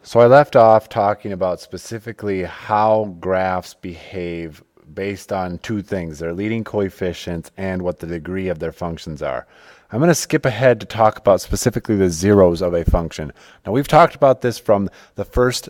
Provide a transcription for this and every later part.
So I left off talking about specifically how graphs behave based on two things, their leading coefficients and what the degree of their functions are. I'm going to skip ahead to talk about specifically the zeros of a function. Now we've talked about this from the first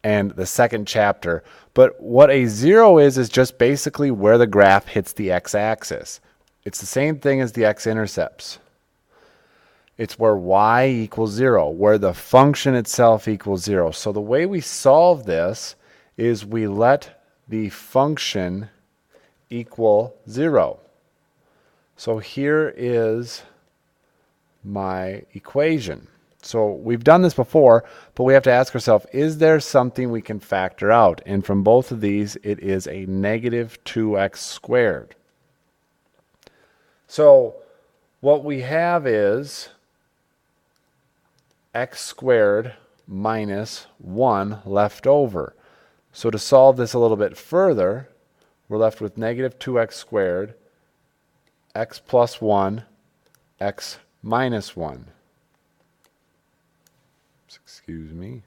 and the second chapter, but what a zero is just basically where the graph hits the x-axis. It's the same thing as the x-intercepts. It's where y equals 0, where the function itself equals 0. So the way we solve this is we let the function equal 0. So here is my equation. So we've done this before, but we have to ask ourselves, is there something we can factor out? And from both of these, it is a negative 2x squared. So what we have is x squared minus 1 left over. So to solve this a little bit further, we're left with negative 2x squared, x plus 1, x minus 1. Excuse me.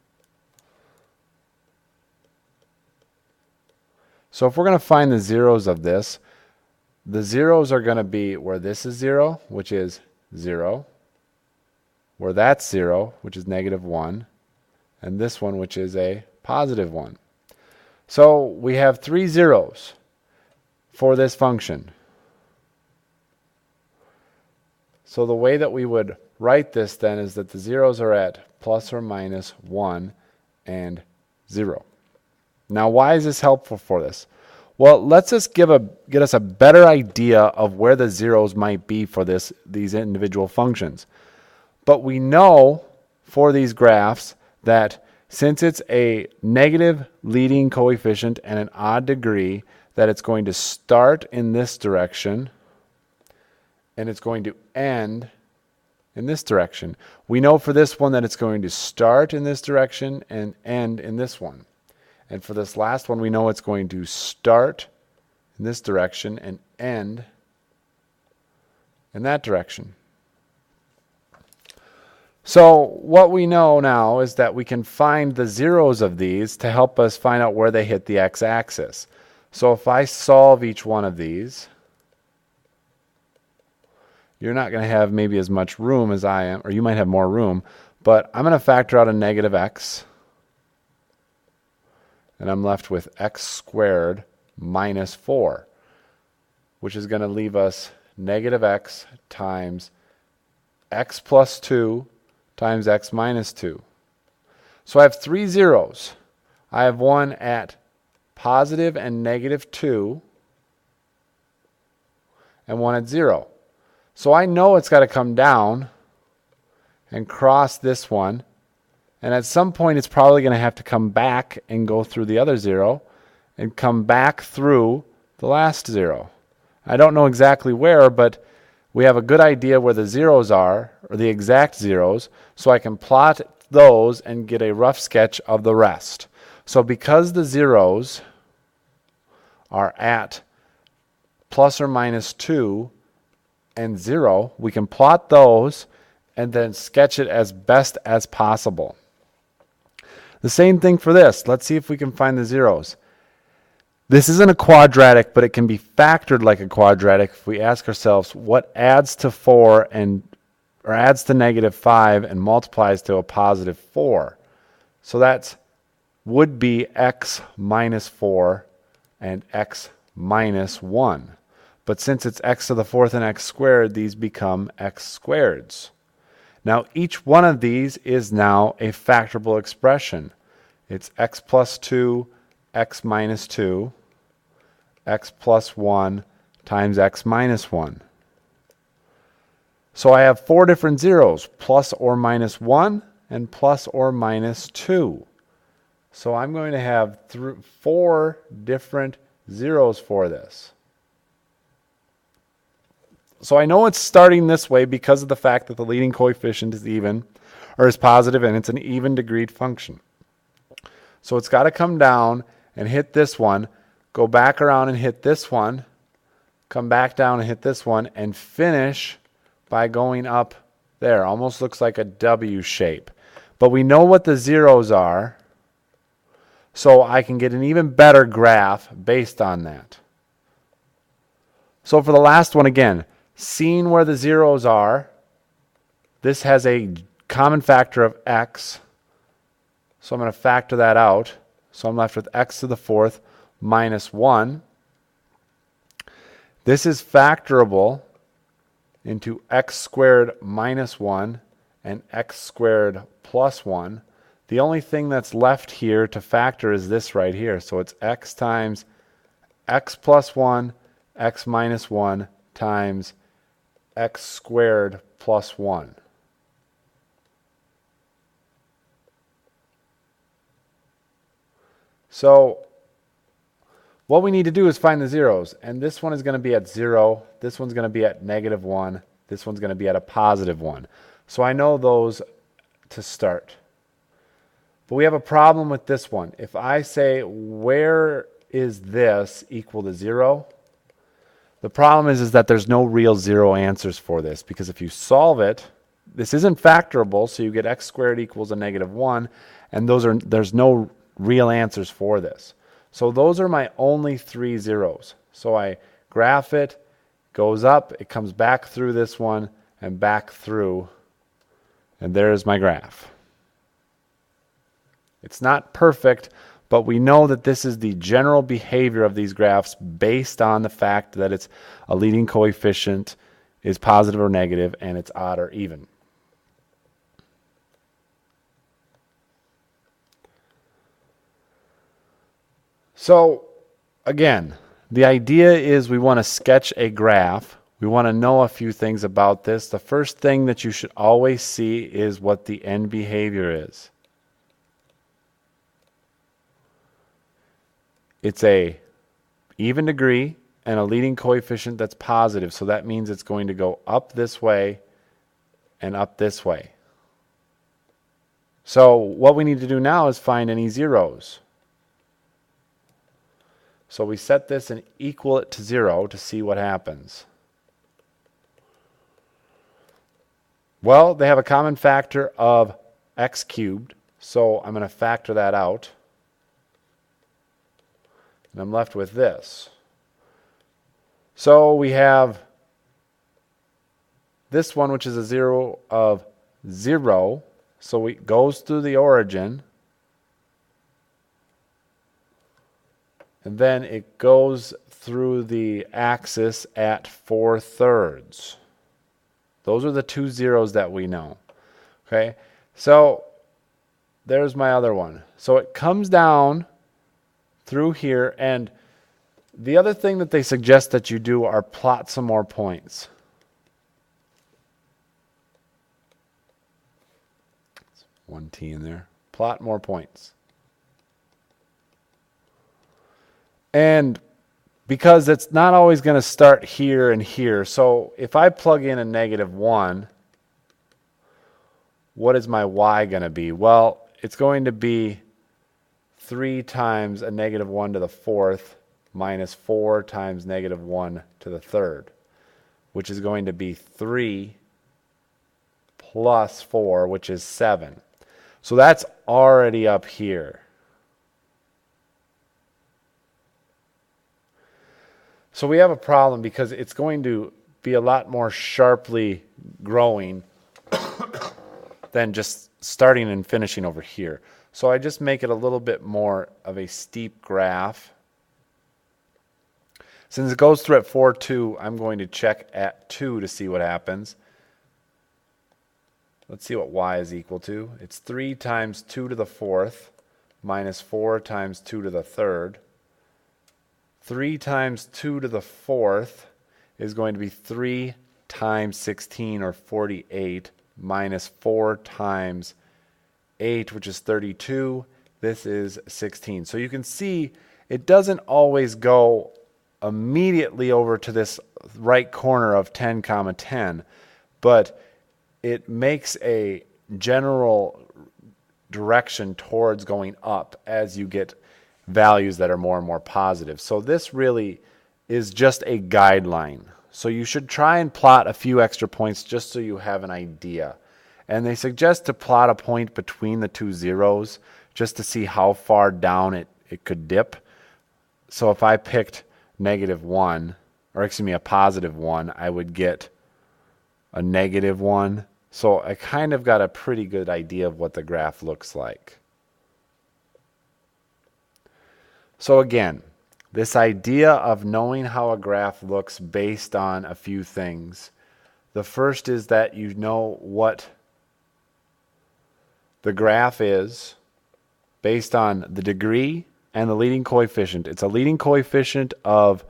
So if we're going to find the zeros of this, the zeros are going to be where this is 0, which is 0, where that's 0, which is negative 1, and this one, which is a positive 1. So we have 3 zeros for this function. So the way that we would write this then is that the zeros are at plus or minus 1 and 0. Now why is this helpful for this? Well, let's just get us a better idea of where the zeros might be for these individual functions. But we know for these graphs that since it's a negative leading coefficient and an odd degree, that it's going to start in this direction and it's going to end in this direction. We know for this one that it's going to start in this direction and end in this one. And for this last one, we know it's going to start in this direction and end in that direction. So what we know now is that we can find the zeros of these to help us find out where they hit the x-axis. So if I solve each one of these, you're not going to have maybe as much room as I am, or you might have more room, but I'm going to factor out a negative x, and I'm left with x squared minus 4, which is going to leave us negative x times x plus 2 times x minus 2. So I have 3 zeros. I have one at positive and negative 2, and one at 0. So I know it's got to come down and cross this one, and at some point it's probably going to have to come back and go through the other 0 and come back through the last 0. I don't know exactly where, but we have a good idea where the zeros are, or the exact zeros, so I can plot those and get a rough sketch of the rest. So because the zeros are at plus or minus 2 and 0, we can plot those and then sketch it as best as possible. The same thing for this. Let's see if we can find the zeros. This isn't a quadratic, but it can be factored like a quadratic if we ask ourselves what adds to 4 or adds to negative 5 and multiplies to a positive 4. So that would be x minus 4 and x minus 1. But since it's x to the 4th and x squared, these become x squareds. Now each one of these is now a factorable expression. It's x plus 2, x minus 2, x plus 1 times x minus 1. So I have 4 different zeros, plus or minus 1 and plus or minus 2. So I'm going to have 4 different zeros for this. So I know it's starting this way because of the fact that the leading coefficient is even, or is positive, and it's an even degreed function. So it's got to come down and hit this one, go back around and hit this one, come back down and hit this one, and finish by going up there. Almost looks like a W shape. But we know what the zeros are, so I can get an even better graph based on that. So for the last one, again, seeing where the zeros are, this has a common factor of x. So I'm going to factor that out. So I'm left with x to the fourth minus 1. This is factorable into x squared minus 1 and x squared plus 1. The only thing that's left here to factor is this right here. So it's x times x plus 1, x minus 1 times x squared plus 1. So what we need to do is find the zeros. And this one is going to be at 0. This one's going to be at negative 1. This one's going to be at a positive 1. So I know those to start. But we have a problem with this one. If I say, where is this equal to 0? The problem is that there's no real 0 answers for this. Because if you solve it, this isn't factorable. So you get x squared equals a negative 1. And there's no real answers for this. So those are my only 3 zeros. So I graph it, goes up, it comes back through this one, and back through, and there's my graph. It's not perfect, but we know that this is the general behavior of these graphs based on the fact that it's a leading coefficient is positive or negative, and it's odd or even. So again, the idea is we want to sketch a graph. We want to know a few things about this. The first thing that you should always see is what the end behavior is. It's a even degree and a leading coefficient that's positive. So that means it's going to go up this way and up this way. So what we need to do now is find any zeros. So we set this and equal it to 0 to see what happens. Well, they have a common factor of x cubed, so I'm going to factor that out. And I'm left with this. So we have this one, which is a 0 of 0. So it goes through the origin. And then it goes through the axis at 4/3. Those are the 2 zeros that we know. Okay, so there's my other one. So it comes down through here, and the other thing that they suggest that you do are plot some more points. One T in there. Plot more points. And because it's not always going to start here and here. So if I plug in a negative 1, what is my y going to be? Well, it's going to be 3 times a negative 1 to the 4th minus 4 times negative 1 to the 3rd, which is going to be 3 plus 4, which is 7. So that's already up here. So we have a problem because it's going to be a lot more sharply growing than just starting and finishing over here. So I just make it a little bit more of a steep graph. Since it goes through at 4, 2, I'm going to check at 2 to see what happens. Let's see what y is equal to. It's 3 times 2 to the 4th minus 4 times 2 to the 3rd. 3 times 2 to the 4th is going to be 3 times 16, or 48, minus 4 times 8, which is 32. This is 16. So you can see it doesn't always go immediately over to this right corner of 10, 10, but it makes a general direction towards going up as you get values that are more and more positive. So this really is just a guideline. So you should try and plot a few extra points just so you have an idea. And they suggest to plot a point between the two zeros just to see how far down it could dip. So if I picked -1, or excuse me, a +1, I would get a -1. So I kind of got a pretty good idea of what the graph looks like. So again, this idea of knowing how a graph looks based on a few things. The first is that you know what the graph is based on the degree and the leading coefficient. It's a leading coefficient of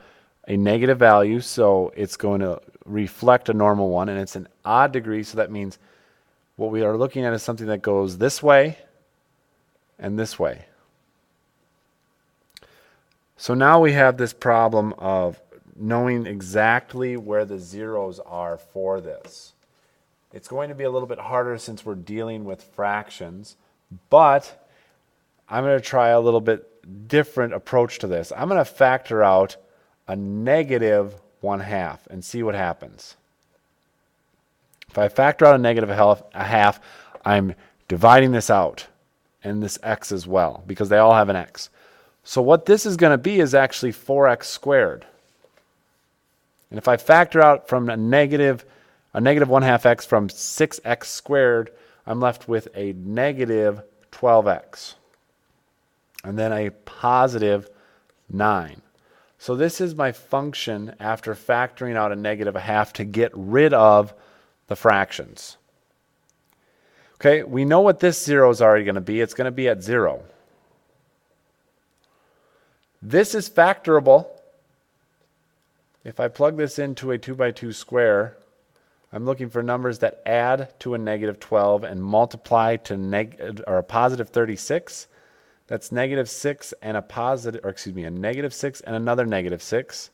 a negative value, so it's going to reflect a normal one, and it's an odd degree, so that means what we are looking at is something that goes this way and this way. So now we have this problem of knowing exactly where the zeros are for this. It's going to be a little bit harder since we're dealing with fractions, but I'm going to try a little bit different approach to this. I'm going to factor out a -1/2 and see what happens. If I factor out a -1/2, I'm dividing this out and this x as well because they all have an x. So what this is going to be is actually 4x squared. And if I factor out from a -1/2x from 6x squared, I'm left with a -12x. And then a +9. So this is my function after factoring out a -1/2 to get rid of the fractions. Okay, we know what this 0 is already going to be. It's going to be at 0. This is factorable. If I plug this into a 2x2 square, I'm looking for numbers that add to a -12 and multiply to a +36. That's -6 and a -6 and another -6.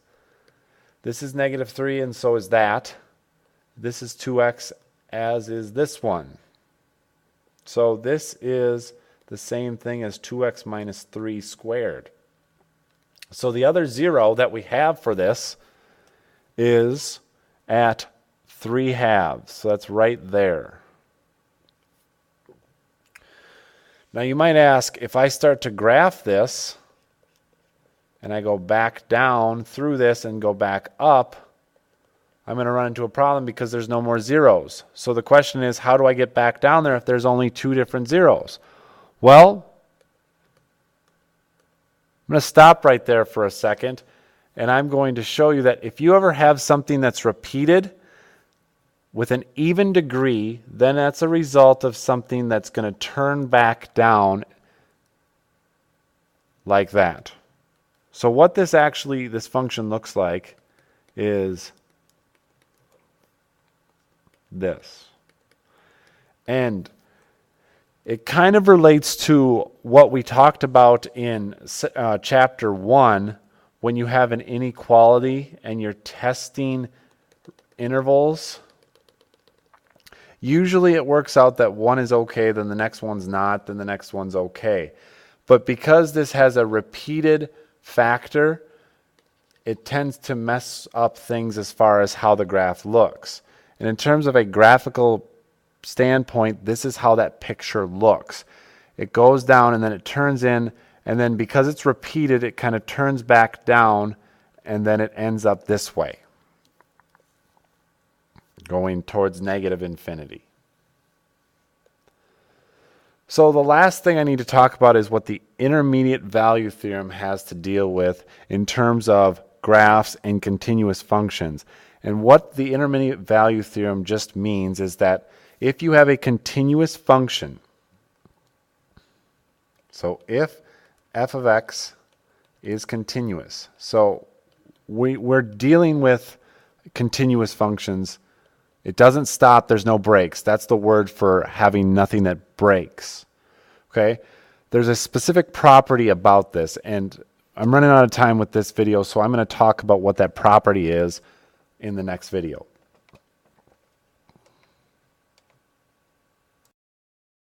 This is -3 and so is that. This is 2x, as is this one. So this is the same thing as 2x minus 3 squared. So the other 0 that we have for this is at 3/2. So that's right there. Now you might ask, if I start to graph this, and I go back down through this and go back up, I'm going to run into a problem because there's no more zeros. So the question is, how do I get back down there if there's only 2 different zeros? Well, I'm going to stop right there for a second, and I'm going to show you that if you ever have something that's repeated with an even degree, then that's a result of something that's going to turn back down like that. So what this function looks like is this. And it kind of relates to what we talked about in chapter 1 when you have an inequality and you're testing intervals. Usually it works out that one is okay, then the next one's not, then the next one's okay. But because this has a repeated factor, it tends to mess up things as far as how the graph looks. And in terms of a graphical standpoint, this is how that picture looks. It goes down and then it turns in, and then because it's repeated, it kind of turns back down, and then it ends up this way, going towards -infinity. So the last thing I need to talk about is what the intermediate value theorem has to deal with in terms of graphs and continuous functions. And what the intermediate value theorem just means is that if you have a continuous function, so if f of x is continuous, so we're dealing with continuous functions. It doesn't stop, there's no breaks. That's the word for having nothing that breaks. Okay? There's a specific property about this, and I'm running out of time with this video, so I'm going to talk about what that property is in the next video.